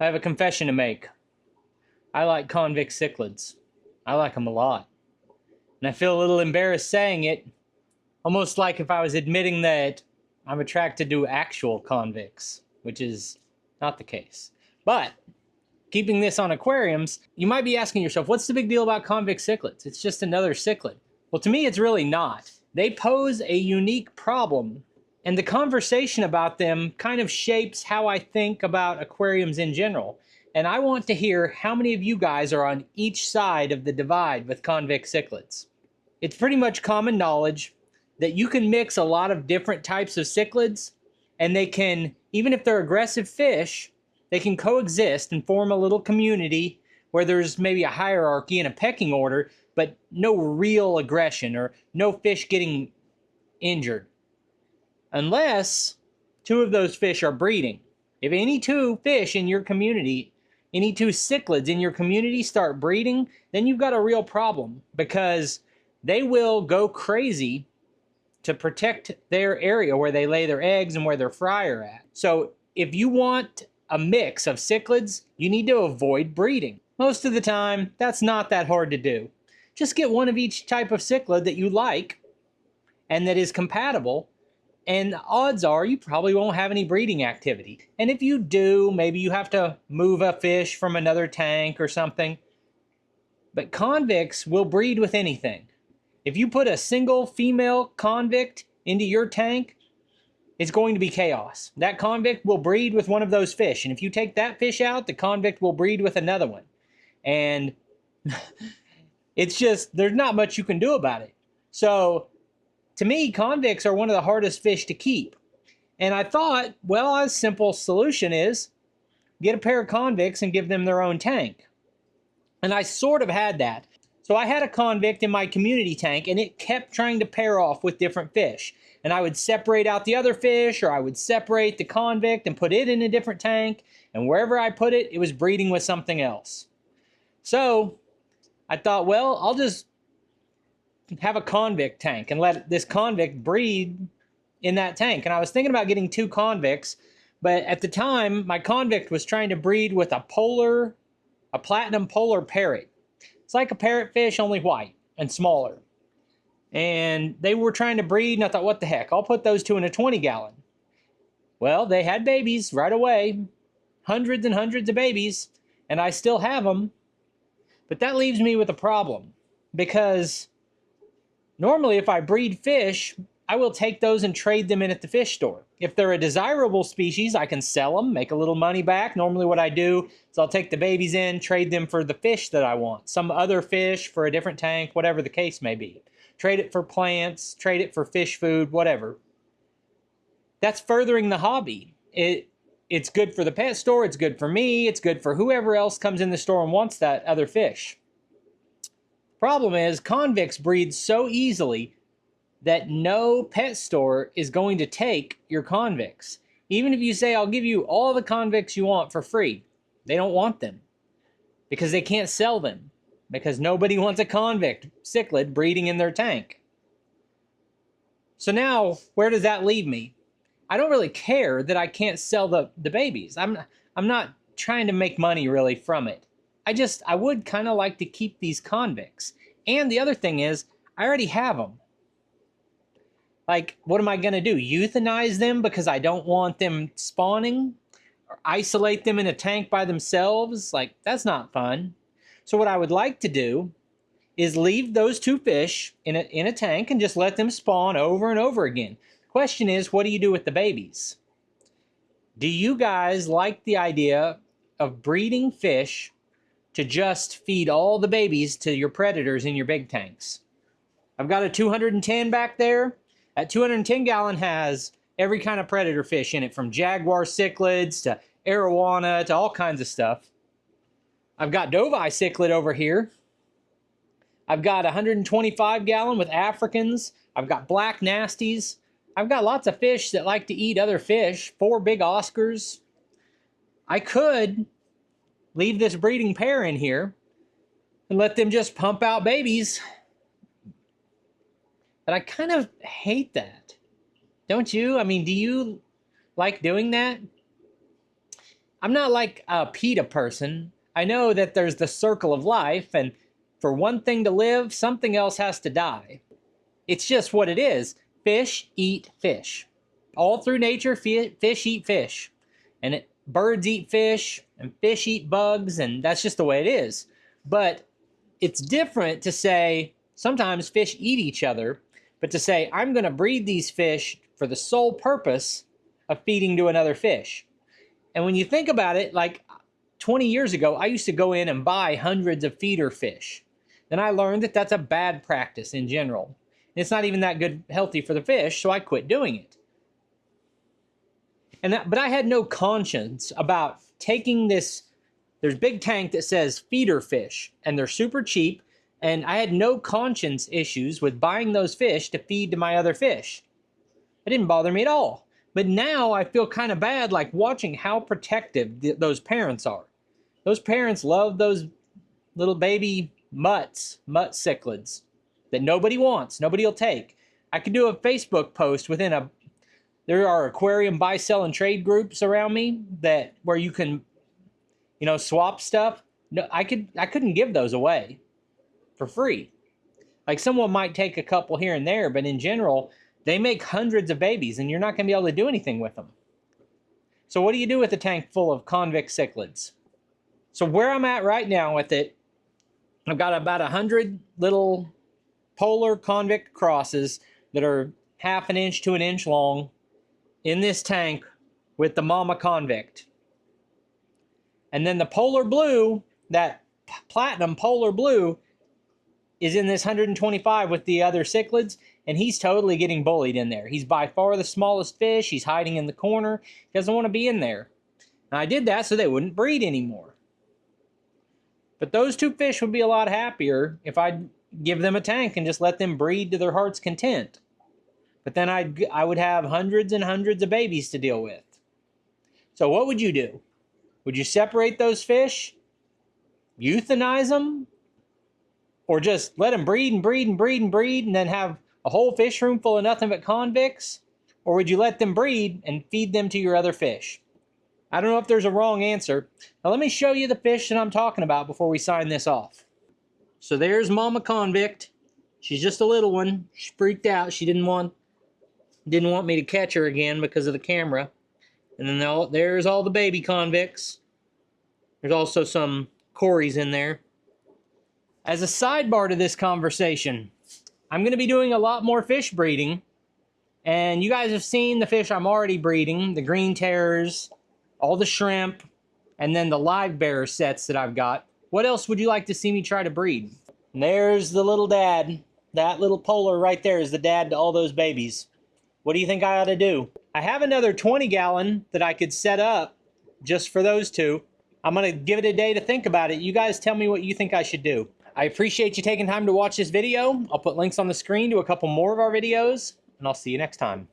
I have a confession to make. I like convict cichlids. I like them a lot. And I feel a little embarrassed saying it, almost like if I was admitting that I'm attracted to actual convicts, which is not the case. But keeping this on aquariums, you might be asking yourself, what's the big deal about convict cichlids? It's just another cichlid. Well, to me, it's really not. They pose a unique problem, and the conversation about them kind of shapes how I think about aquariums in general. And I want to hear how many of you guys are on each side of the divide with convict cichlids. It's pretty much common knowledge that you can mix a lot of different types of cichlids, and they can, even if they're aggressive fish, they can coexist and form a little community where there's maybe a hierarchy and a pecking order, but no real aggression or no fish getting injured. Unless two of those fish are breeding. If any two fish in your community, any two cichlids in your community start breeding, then you've got a real problem, because they will go crazy to protect their area where they lay their eggs and where their fry are at. So if you want a mix of cichlids, you need to avoid breeding. Most of the time, that's not that hard to do. Just get one of each type of cichlid that you like and that is compatible, and the odds are you probably won't have any breeding activity. And if you do, maybe you have to move a fish from another tank or something. But convicts will breed with anything. If you put a single female convict into your tank, it's going to be chaos. That convict will breed with one of those fish, and if you take that fish out, the convict will breed with another one. And it's just, there's not much you can do about it. So to me, convicts are one of the hardest fish to keep. And I thought, well, a simple solution is get a pair of convicts and give them their own tank. And I sort of had that. So I had a convict in my community tank, and it kept trying to pair off with different fish. And I would separate out the other fish, or I would separate the convict and put it in a different tank. And wherever I put it, it was breeding with something else. So I thought, well, I'll just have a convict tank and let this convict breed in that tank. And I was thinking about getting two convicts, but at the time, my convict was trying to breed with a platinum polar parrot. It's like a parrotfish, only white and smaller. And they were trying to breed, and I thought, what the heck? I'll put those two in a 20-gallon. Well, they had babies right away, hundreds and hundreds of babies, and I still have them. But that leaves me with a problem, because normally if I breed fish, I will take those and trade them in at the fish store. If they're a desirable species, I can sell them, make a little money back. Normally what I do is I'll take the babies in, trade them for the fish that I want. Some other fish for a different tank, whatever the case may be. Trade it for plants, trade it for fish food, whatever. That's furthering the hobby. It's good for the pet store, it's good for me, it's good for whoever else comes in the store and wants that other fish. Problem is, convicts breed so easily that no pet store is going to take your convicts. Even if you say, I'll give you all the convicts you want for free, they don't want them, because they can't sell them, because nobody wants a convict cichlid breeding in their tank. So now, where does that leave me? I don't really care that I can't sell the babies. I'm not trying to make money really from it. I would kind of like to keep these convicts. And the other thing is, I already have them. Like, what am I going to do? Euthanize them because I don't want them spawning? Or isolate them in a tank by themselves? Like, that's not fun. So what I would like to do is leave those two fish in a tank and just let them spawn over and over again. The question is, what do you do with the babies? Do you guys like the idea of breeding fish to just feed all the babies to your predators in your big tanks? I've got a 210 back there. That 210-gallon has every kind of predator fish in it, from jaguar cichlids to arowana to all kinds of stuff. I've got Dovi cichlid over here. I've got a 125-gallon with Africans. I've got black nasties. I've got lots of fish that like to eat other fish, 4 big Oscars. I could leave this breeding pair in here and let them just pump out babies. But I kind of hate that. Don't you? I mean, do you like doing that? I'm not like a PETA person. I know that there's the circle of life, and for one thing to live, something else has to die. It's just what it is. Fish eat fish. All through nature, fish eat fish. And birds eat fish, and fish eat bugs, and that's just the way it is. But it's different to say, sometimes fish eat each other, but to say, I'm going to breed these fish for the sole purpose of feeding to another fish. And when you think about it, like 20 years ago, I used to go in and buy hundreds of feeder fish. Then I learned that that's a bad practice in general. It's not even that good, healthy for the fish, so I quit doing it. But I had no conscience about taking this. There's a big tank that says feeder fish, and they're super cheap, and I had no conscience issues with buying those fish to feed to my other fish. It didn't bother me at all. But now I feel kind of bad, like watching how protective those parents are. Those parents love those little baby mutt cichlids that nobody wants, nobody will take. I could do a Facebook post there are aquarium buy, sell, and trade groups around me where you can, swap stuff. No, I couldn't give those away for free. Like someone might take a couple here and there, but in general, they make hundreds of babies and you're not going to be able to do anything with them. So what do you do with a tank full of convict cichlids? So where I'm at right now with it, I've got about 100 little polar convict crosses that are 1/2 inch to 1 inch long in this tank with the mama convict. And then the polar blue, that platinum polar blue, is in this 125 with the other cichlids, and he's totally getting bullied in there. He's by far the smallest fish. He's hiding in the corner. He doesn't want to be in there. And I did that so they wouldn't breed anymore. But those two fish would be a lot happier if I'd give them a tank and just let them breed to their heart's content. But then I would have hundreds and hundreds of babies to deal with. So what would you do? Would you separate those fish? Euthanize them? Or just let them breed and breed and breed and breed and then have a whole fish room full of nothing but convicts? Or would you let them breed and feed them to your other fish? I don't know if there's a wrong answer. Now let me show you the fish that I'm talking about before we sign this off. So there's Mama Convict. She's just a little one. She freaked out. She didn't want me to catch her again because of the camera. And then there's all the baby convicts. There's also some Corys in there. As a sidebar to this conversation, I'm going to be doing a lot more fish breeding. And you guys have seen the fish I'm already breeding, the green terrors, all the shrimp, and then the live bearer sets that I've got. What else would you like to see me try to breed? And there's the little dad. That little polar right there is the dad to all those babies. What do you think I ought to do? I have another 20-gallon that I could set up just for those two. I'm going to give it a day to think about it. You guys tell me what you think I should do. I appreciate you taking time to watch this video. I'll put links on the screen to a couple more of our videos, and I'll see you next time.